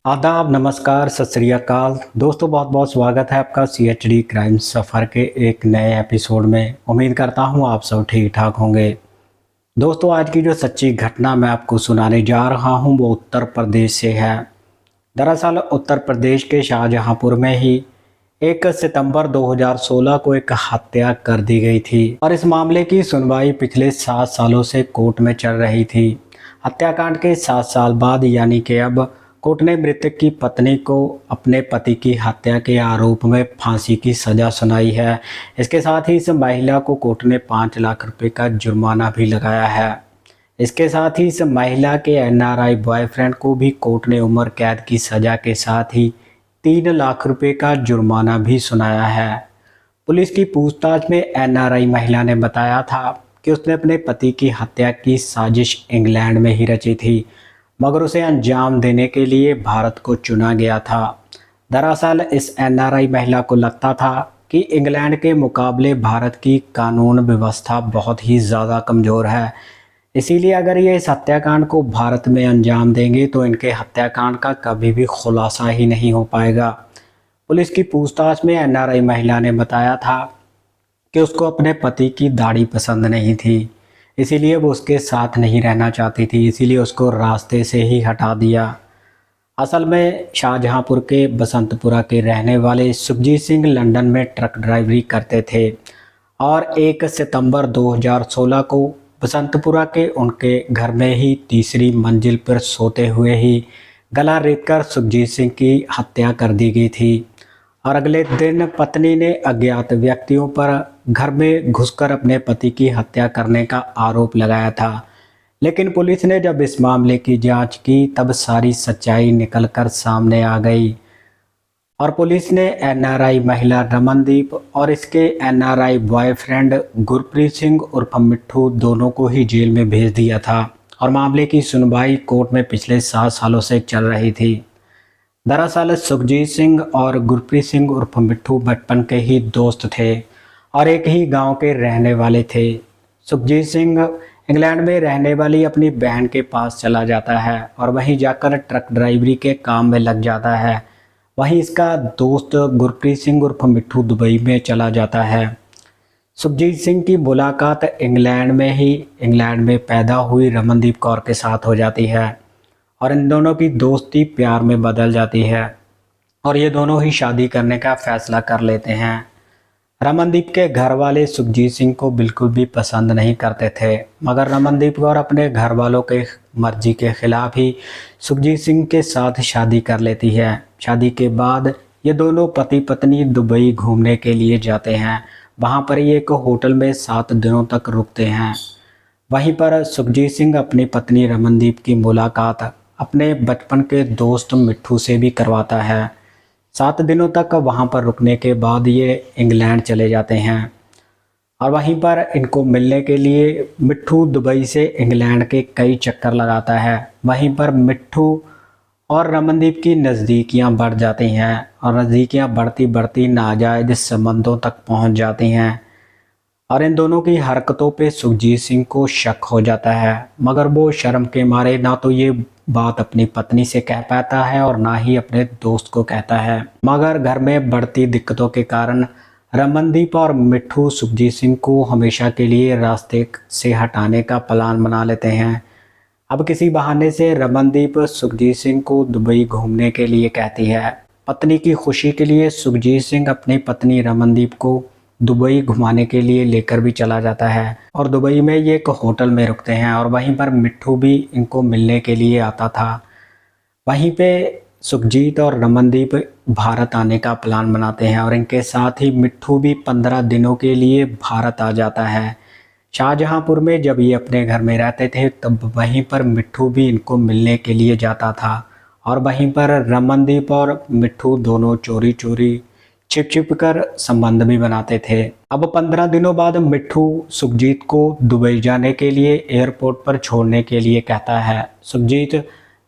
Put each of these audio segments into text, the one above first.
आदाब, नमस्कार, सत श्री अकाल। दोस्तों बहुत बहुत स्वागत है आपका CHD क्राइम सफ़र के एक नए एपिसोड में। उम्मीद करता हूं आप सब ठीक ठाक होंगे। दोस्तों आज की जो सच्ची घटना मैं आपको सुनाने जा रहा हूं वो उत्तर प्रदेश से है। दरअसल उत्तर प्रदेश के शाहजहांपुर में ही 1 सितंबर 2016 को एक हत्या कर दी गई थी और इस मामले की सुनवाई पिछले 7 सालों से कोर्ट में चल रही थी। हत्याकांड के 7 साल बाद यानी कि अब कोर्ट ने मृतक की पत्नी को अपने पति की हत्या के आरोप में फांसी की सजा सुनाई है। इसके साथ ही इस महिला को कोर्ट ने 5 लाख रुपए का जुर्माना भी लगाया है। इसके साथ ही इस महिला के NRI बॉयफ्रेंड को भी कोर्ट ने उम्र कैद की सजा के साथ ही 3 लाख रुपए का जुर्माना भी सुनाया है। पुलिस की पूछताछ में NRI महिला ने बताया था कि उसने अपने पति की हत्या की साजिश इंग्लैंड में ही रची थी, मगर उसे अंजाम देने के लिए भारत को चुना गया था। दरअसल इस NRI महिला को लगता था कि इंग्लैंड के मुकाबले भारत की कानून व्यवस्था बहुत ही ज़्यादा कमज़ोर है, इसीलिए अगर ये इस हत्याकांड को भारत में अंजाम देंगे तो इनके हत्याकांड का कभी भी खुलासा ही नहीं हो पाएगा। पुलिस की पूछताछ में NRI महिला ने बताया था कि उसको अपने पति की दाढ़ी पसंद नहीं थी, इसीलिए वो उसके साथ नहीं रहना चाहती थी, इसीलिए उसको रास्ते से ही हटा दिया। असल में शाहजहांपुर के बसंतपुरा के रहने वाले सुखजीत सिंह लंदन में ट्रक ड्राइवरी करते थे और 1 सितंबर 2016 को बसंतपुरा के उनके घर में ही तीसरी मंजिल पर सोते हुए ही गला रेतकर सुखजीत सिंह की हत्या कर दी गई थी और अगले दिन पत्नी ने अज्ञात व्यक्तियों पर घर में घुसकर अपने पति की हत्या करने का आरोप लगाया था। लेकिन पुलिस ने जब इस मामले की जांच की तब सारी सच्चाई निकलकर सामने आ गई और पुलिस ने NRI महिला रमनदीप और इसके NRI बॉयफ्रेंड गुरप्रीत सिंह उर्फ मिट्ठू दोनों को ही जेल में भेज दिया था और मामले की सुनवाई कोर्ट में पिछले 7 सालों से चल रही थी। दरअसल सुखजीत सिंह और गुरप्रीत सिंह उर्फ मिट्ठू बचपन के ही दोस्त थे और एक ही गांव के रहने वाले थे। सुखजीत सिंह इंग्लैंड में रहने वाली अपनी बहन के पास चला जाता है और वहीं जाकर ट्रक ड्राइवरी के काम में लग जाता है। वहीं इसका दोस्त गुरप्रीत सिंह उर्फ मिट्ठू दुबई में चला जाता है। सुखजीत सिंह की मुलाकात इंग्लैंड में पैदा हुई रमनदीप कौर के साथ हो जाती है और इन दोनों की दोस्ती प्यार में बदल जाती है और ये दोनों ही शादी करने का फैसला कर लेते हैं। रमनदीप के घर वाले सुखजीत सिंह को बिल्कुल भी पसंद नहीं करते थे, मगर रमनदीप कौर अपने घर वालों के मर्जी के खिलाफ ही सुखजीत सिंह के साथ शादी कर लेती है। शादी के बाद ये दोनों पति पत्नी दुबई घूमने के लिए जाते हैं। वहाँ पर ही एक होटल में 7 दिनों तक रुकते हैं। वहीं पर सुखजीत सिंह अपनी पत्नी रमनदीप की मुलाकात अपने बचपन के दोस्त मिट्ठू से भी करवाता है। 7 दिनों तक वहां पर रुकने के बाद ये इंग्लैंड चले जाते हैं और वहीं पर इनको मिलने के लिए मिट्ठू दुबई से इंग्लैंड के कई चक्कर लगाता है। वहीं पर मिट्ठू और रमनदीप की नज़दीकियां बढ़ जाती हैं और नज़दीकियां बढ़ती बढ़ती नाजायज़ संबंधों तक पहुंच जाती हैं और इन दोनों की हरकतों पे सुखजीत सिंह को शक हो जाता है, मगर वो शर्म के मारे ना तो ये बात अपनी पत्नी से कह पाता है और ना ही अपने दोस्त को कहता है। मगर घर में बढ़ती दिक्कतों के कारण रमनदीप और मिट्ठू सुखजीत सिंह को हमेशा के लिए रास्ते से हटाने का प्लान बना लेते हैं। अब किसी बहाने से रमनदीप सुखजीत सिंह को दुबई घूमने के लिए कहती है। पत्नी की खुशी के लिए सुखजीत सिंह अपनी पत्नी रमनदीप को दुबई घुमाने के लिए लेकर भी चला जाता है और दुबई में ये एक होटल में रुकते हैं और वहीं पर मिट्ठू भी इनको मिलने के लिए आता था। वहीं पे सुखजीत और रमनदीप भारत आने का प्लान बनाते हैं और इनके साथ ही मिट्ठू भी 15 दिनों के लिए भारत आ जाता है। शाहजहांपुर में जब ये अपने घर में रहते थे तब वहीं पर मिट्ठू भी इनको मिलने के लिए जाता था और वहीं पर रमनदीप और मिट्ठू दोनों चोरी चोरी छिप छिप कर संबंध भी बनाते थे। अब 15 दिनों बाद मिट्ठू सुखजीत को दुबई जाने के लिए एयरपोर्ट पर छोड़ने के लिए कहता है। सुखजीत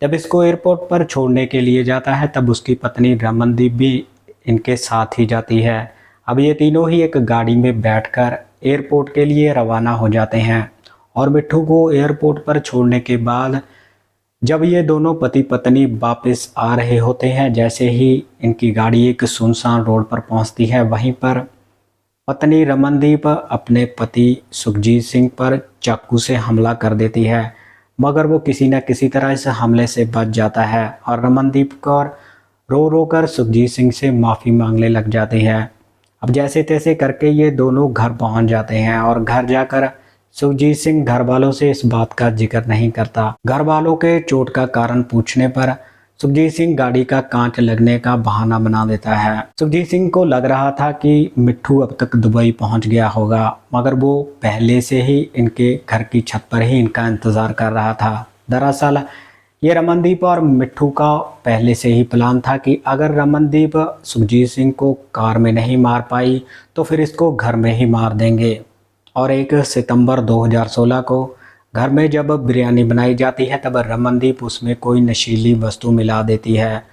जब इसको एयरपोर्ट पर छोड़ने के लिए जाता है तब उसकी पत्नी रमनदीप भी इनके साथ ही जाती है। अब ये तीनों ही एक गाड़ी में बैठकर एयरपोर्ट के लिए रवाना हो जाते हैं और मिट्ठू को एयरपोर्ट पर छोड़ने के बाद जब ये दोनों पति पत्नी वापस आ रहे होते हैं, जैसे ही इनकी गाड़ी एक सुनसान रोड पर पहुंचती है, वहीं पर पत्नी रमनदीप अपने पति सुखजीत सिंह पर चाकू से हमला कर देती है, मगर वो किसी न किसी तरह इस हमले से बच जाता है और रमनदीप को रो रो कर सुखजीत सिंह से माफ़ी मांगने लग जाती है। अब जैसे तैसे करके ये दोनों घर पहुंच जाते हैं और घर जाकर सुखजीत सिंह घर वालों से इस बात का जिक्र नहीं करता। घर वालों के चोट का कारण पूछने पर सुखजीत सिंह गाड़ी का कांच लगने का बहाना बना देता है। सुखजीत सिंह को लग रहा था कि मिट्ठू अब तक दुबई पहुंच गया होगा, मगर वो पहले से ही इनके घर की छत पर ही इनका इंतज़ार कर रहा था। दरअसल ये रमनदीप और मिट्ठू का पहले से ही प्लान था कि अगर रमनदीप सुखजीत सिंह को कार में नहीं मार पाई तो फिर इसको घर में ही मार देंगे। और 1 सितंबर 2016 को घर में जब बिरयानी बनाई जाती है, तब रमनदीप उसमें कोई नशीली वस्तु मिला देती है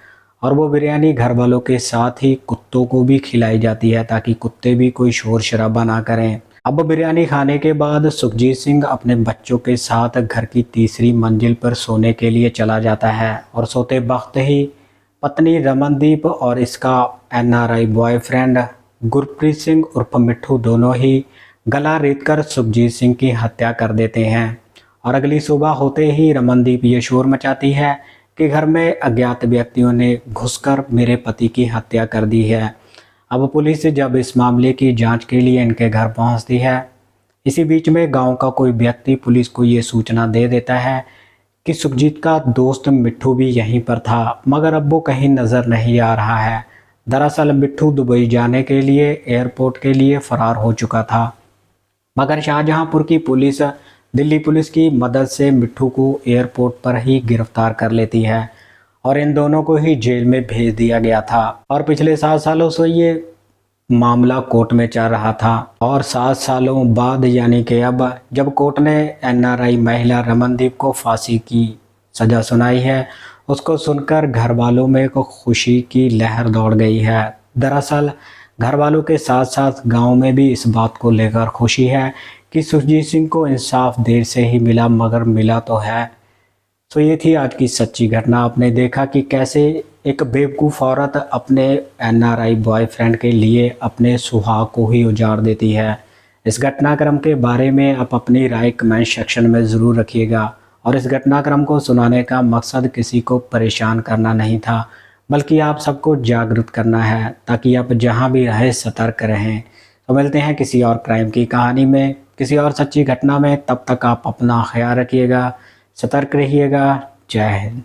और वो बिरयानी घर वालों के साथ ही कुत्तों को भी खिलाई जाती है ताकि कुत्ते भी कोई शोर शराबा ना करें। अब बिरयानी खाने के बाद सुखजीत सिंह अपने बच्चों के साथ घर की तीसरी मंजिल पर सोने के लिए चला जाता है और सोते वक्त ही पत्नी रमनदीप और इसका NRI बॉयफ्रेंड गुरप्रीत सिंह उर्फ मिट्ठू दोनों ही गला रेतकर सुखजीत सिंह की हत्या कर देते हैं। और अगली सुबह होते ही रमनदीप ये शोर मचाती है कि घर में अज्ञात व्यक्तियों ने घुसकर मेरे पति की हत्या कर दी है। अब पुलिस जब इस मामले की जांच के लिए इनके घर पहुंचती है, इसी बीच में गांव का कोई व्यक्ति पुलिस को ये सूचना दे देता है कि सुखजीत का दोस्त मिट्ठू भी यहीं पर था, मगर अब वो कहीं नज़र नहीं आ रहा है। दरअसल मिट्ठू दुबई जाने के लिए एयरपोर्ट के लिए फ़रार हो चुका था, मगर शाहजहांपुर की पुलिस दिल्ली पुलिस की मदद से मिट्ठू को एयरपोर्ट पर ही गिरफ्तार कर लेती है और इन दोनों को ही जेल में भेज दिया गया था। और पिछले 7 सालों से ये मामला कोर्ट में चल रहा था और 7 सालों बाद यानी कि अब जब कोर्ट ने NRI महिला रमनदीप को फांसी की सज़ा सुनाई है, उसको सुनकर घर वालों में को खुशी की लहर दौड़ गई है। दरअसल घर वालों के साथ साथ गांव में भी इस बात को लेकर खुशी है कि सुखजीत सिंह को इंसाफ देर से ही मिला, मगर मिला तो है। तो ये थी आज की सच्ची घटना। आपने देखा कि कैसे एक बेवकूफ़ औरत अपने NRI बॉयफ्रेंड के लिए अपने सुहाग को ही उजाड़ देती है। इस घटनाक्रम के बारे में आप अपनी राय कमेंट सेक्शन में ज़रूर रखिएगा। और इस घटनाक्रम को सुनाने का मकसद किसी को परेशान करना नहीं था, बल्कि आप सबको जागरूक करना है ताकि आप जहां भी रहें सतर्क रहें। तो मिलते हैं किसी और क्राइम की कहानी में, किसी और सच्ची घटना में। तब तक आप अपना ख्याल रखिएगा, सतर्क रहिएगा। जय हिंद।